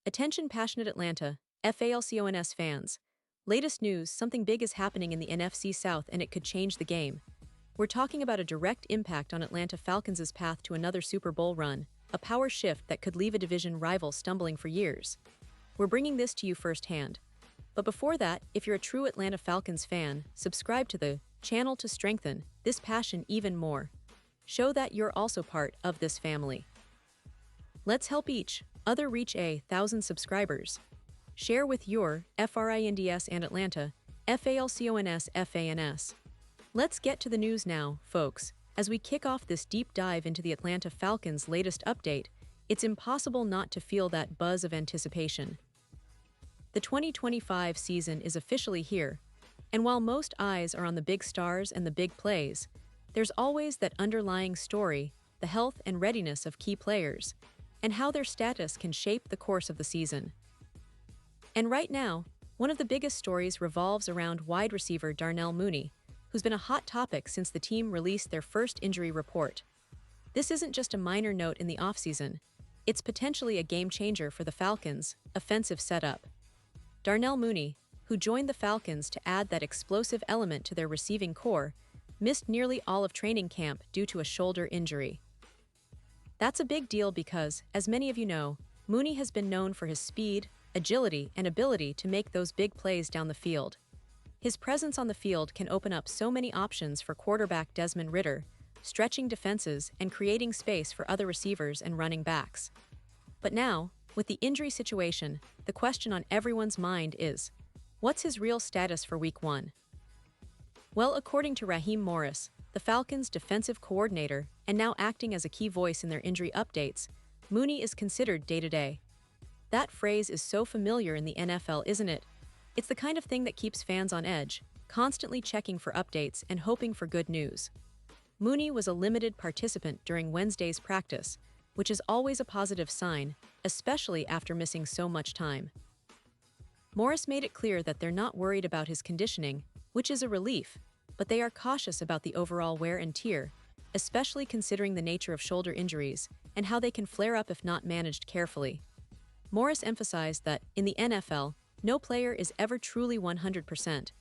Attention passionate Atlanta, Falcons fans. Latest news, something big is happening in the NFC South and it could change the game. We're talking about a direct impact on Atlanta Falcons' path to another Super Bowl run, a power shift that could leave a division rival stumbling for years. We're bringing this to you firsthand. But before that, if you're a true Atlanta Falcons fan, subscribe to the channel to strengthen this passion even more. Show that you're also part of this family. Let's help each other reach 1,000 subscribers. Share with your friends and Atlanta, Falcons fans. Let's get to the news now, folks. As we kick off this deep dive into the Atlanta Falcons' latest update, it's impossible not to feel that buzz of anticipation. The 2025 season is officially here, and while most eyes are on the big stars and the big plays, there's always that underlying story, the health and readiness of key players, and how their status can shape the course of the season. And right now, one of the biggest stories revolves around wide receiver Darnell Mooney, who's been a hot topic since the team released their first injury report. This isn't just a minor note in the offseason, it's potentially a game-changer for the Falcons' offensive setup. Darnell Mooney, who joined the Falcons to add that explosive element to their receiving core, missed nearly all of training camp due to a shoulder injury. That's a big deal because, as many of you know, Mooney has been known for his speed, agility, and ability to make those big plays down the field. His presence on the field can open up so many options for quarterback Desmond Ridder, stretching defenses and creating space for other receivers and running backs. But now, with the injury situation, the question on everyone's mind is, what's his real status for Week 1? Well, according to Raheem Morris, the Falcons' defensive coordinator and now acting as a key voice in their injury updates, Mooney is considered day-to-day. That phrase is so familiar in the NFL, isn't it? It's the kind of thing that keeps fans on edge, constantly checking for updates and hoping for good news. Mooney was a limited participant during Wednesday's practice, which is always a positive sign, especially after missing so much time. Morris made it clear that they're not worried about his conditioning, which is a relief, but they are cautious about the overall wear and tear, especially considering the nature of shoulder injuries and how they can flare up if not managed carefully. Morris emphasized that, in the NFL, no player is ever truly 100%,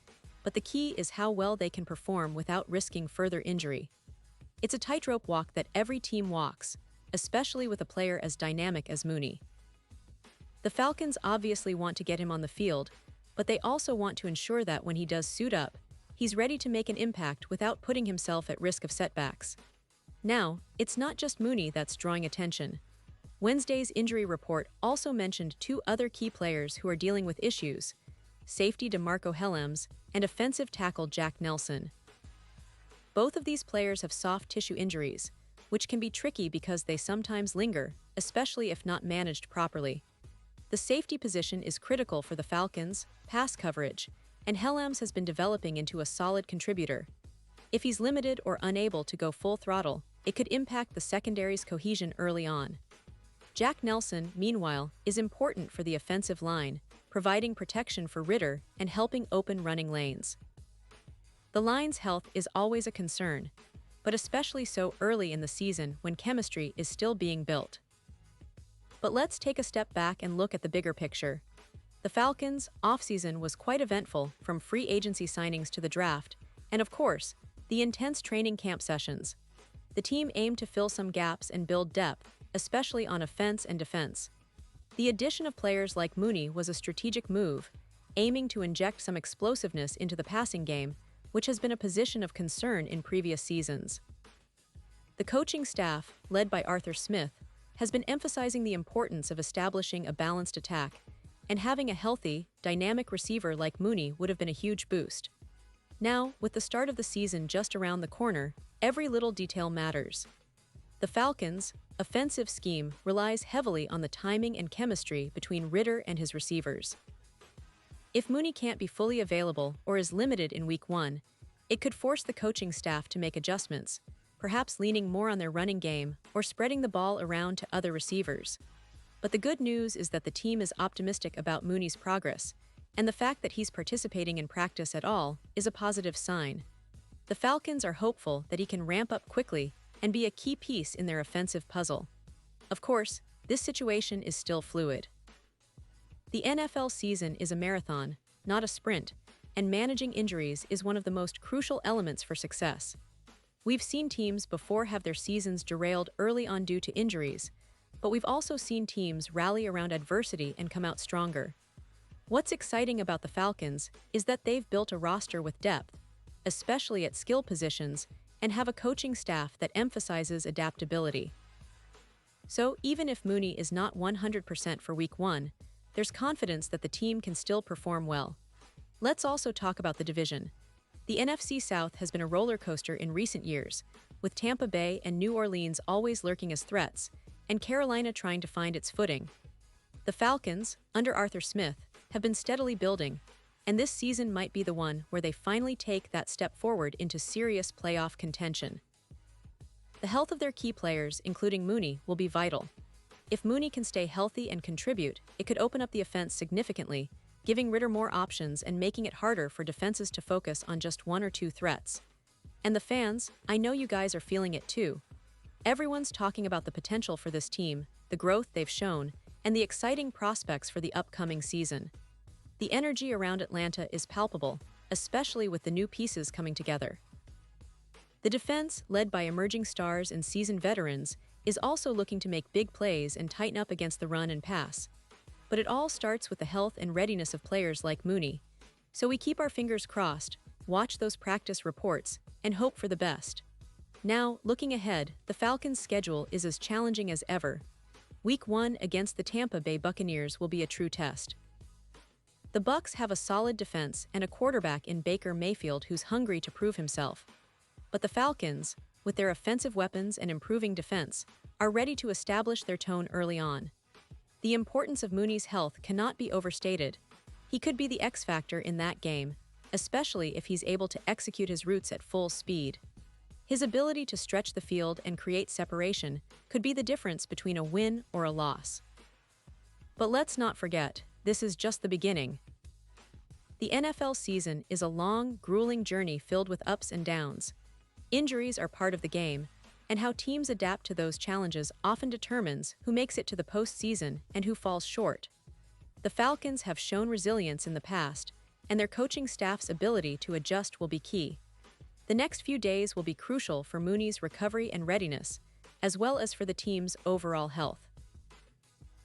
but the key is how well they can perform without risking further injury. It's a tightrope walk that every team walks, especially with a player as dynamic as Mooney. The Falcons obviously want to get him on the field, but they also want to ensure that when he does suit up, he's ready to make an impact without putting himself at risk of setbacks. Now, it's not just Mooney that's drawing attention. Wednesday's injury report also mentioned two other key players who are dealing with issues: safety DeMarco Hellams and offensive tackle Jack Nelson. Both of these players have soft tissue injuries, which can be tricky because they sometimes linger, especially if not managed properly. The safety position is critical for the Falcons' pass coverage, and Hellams has been developing into a solid contributor. If he's limited or unable to go full throttle, it could impact the secondary's cohesion early on. Jack Nelson, meanwhile, is important for the offensive line, providing protection for Ridder and helping open running lanes. The line's health is always a concern, but especially so early in the season when chemistry is still being built. But let's take a step back and look at the bigger picture. The Falcons' offseason was quite eventful, from free agency signings to the draft, and of course, the intense training camp sessions. The team aimed to fill some gaps and build depth, especially on offense and defense. The addition of players like Mooney was a strategic move, aiming to inject some explosiveness into the passing game, which has been a position of concern in previous seasons. The coaching staff, led by Arthur Smith, has been emphasizing the importance of establishing a balanced attack, and having a healthy, dynamic receiver like Mooney would have been a huge boost. Now, with the start of the season just around the corner, every little detail matters. The Falcons' offensive scheme relies heavily on the timing and chemistry between Ridder and his receivers. If Mooney can't be fully available or is limited in Week 1, it could force the coaching staff to make adjustments, perhaps leaning more on their running game or spreading the ball around to other receivers. But the good news is that the team is optimistic about Mooney's progress, and the fact that he's participating in practice at all is a positive sign. The Falcons are hopeful that he can ramp up quickly and be a key piece in their offensive puzzle. Of course, this situation is still fluid. The NFL season is a marathon, not a sprint, and managing injuries is one of the most crucial elements for success. We've seen teams before have their seasons derailed early on due to injuries, but we've also seen teams rally around adversity and come out stronger. What's exciting about the Falcons is that they've built a roster with depth, especially at skill positions, and have a coaching staff that emphasizes adaptability. So, even if Mooney is not 100% for Week 1, there's confidence that the team can still perform well. Let's also talk about the division. The NFC South has been a roller coaster in recent years, with Tampa Bay and New Orleans always lurking as threats, and Carolina trying to find its footing. The Falcons, under Arthur Smith, have been steadily building, and this season might be the one where they finally take that step forward into serious playoff contention. The health of their key players, including Mooney, will be vital. If Mooney can stay healthy and contribute, it could open up the offense significantly, giving Ritter more options and making it harder for defenses to focus on just one or two threats. And the fans, I know you guys are feeling it too. Everyone's talking about the potential for this team, the growth they've shown, and the exciting prospects for the upcoming season. The energy around Atlanta is palpable, especially with the new pieces coming together. The defense, led by emerging stars and seasoned veterans, is also looking to make big plays and tighten up against the run and pass. But it all starts with the health and readiness of players like Mooney. So we keep our fingers crossed, watch those practice reports, and hope for the best. Now, looking ahead, the Falcons' schedule is as challenging as ever. Week 1 against the Tampa Bay Buccaneers will be a true test. The Bucs have a solid defense and a quarterback in Baker Mayfield who's hungry to prove himself. But the Falcons, with their offensive weapons and improving defense, are ready to establish their tone early on. The importance of Mooney's health cannot be overstated. He could be the X factor in that game, especially if he's able to execute his routes at full speed. His ability to stretch the field and create separation could be the difference between a win or a loss. But let's not forget, this is just the beginning. The NFL season is a long, grueling journey filled with ups and downs. Injuries are part of the game, and how teams adapt to those challenges often determines who makes it to the postseason and who falls short. The Falcons have shown resilience in the past, and their coaching staff's ability to adjust will be key. The next few days will be crucial for Mooney's recovery and readiness, as well as for the team's overall health.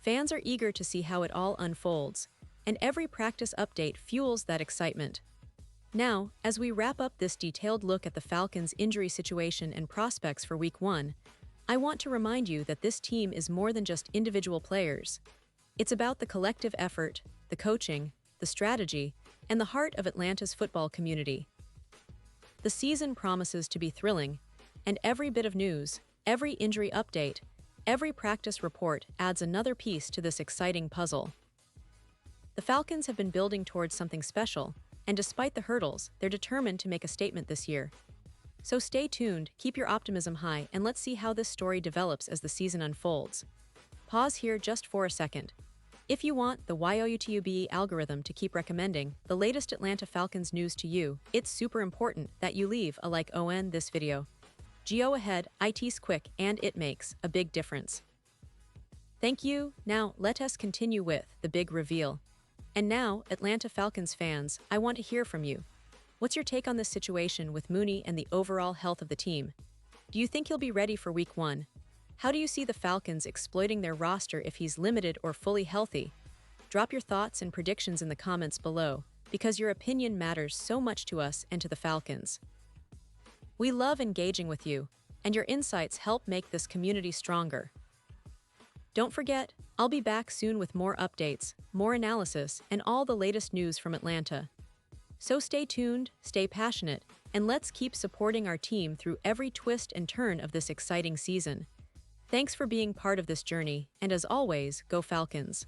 Fans are eager to see how it all unfolds, and every practice update fuels that excitement. Now, as we wrap up this detailed look at the Falcons' injury situation and prospects for Week 1, I want to remind you that this team is more than just individual players. It's about the collective effort, the coaching, the strategy, and the heart of Atlanta's football community. The season promises to be thrilling, and every bit of news, every injury update, every practice report adds another piece to this exciting puzzle. The Falcons have been building towards something special, and despite the hurdles, they're determined to make a statement this year. So stay tuned, keep your optimism high, and let's see how this story develops as the season unfolds. Pause here just for a second. If you want the YouTube algorithm to keep recommending the latest Atlanta Falcons news to you, it's super important that you leave a like on this video. Go ahead, it's quick and it makes a big difference. Thank you. Now, let us continue with the big reveal. And now, Atlanta Falcons fans, I want to hear from you. What's your take on this situation with Mooney and the overall health of the team? Do you think he'll be ready for Week 1? How do you see the Falcons exploiting their roster if he's limited or fully healthy? Drop your thoughts and predictions in the comments below, because your opinion matters so much to us and to the Falcons. We love engaging with you, and your insights help make this community stronger. Don't forget, I'll be back soon with more updates, more analysis, and all the latest news from Atlanta. So stay tuned, stay passionate, and let's keep supporting our team through every twist and turn of this exciting season. Thanks for being part of this journey, and as always, go Falcons!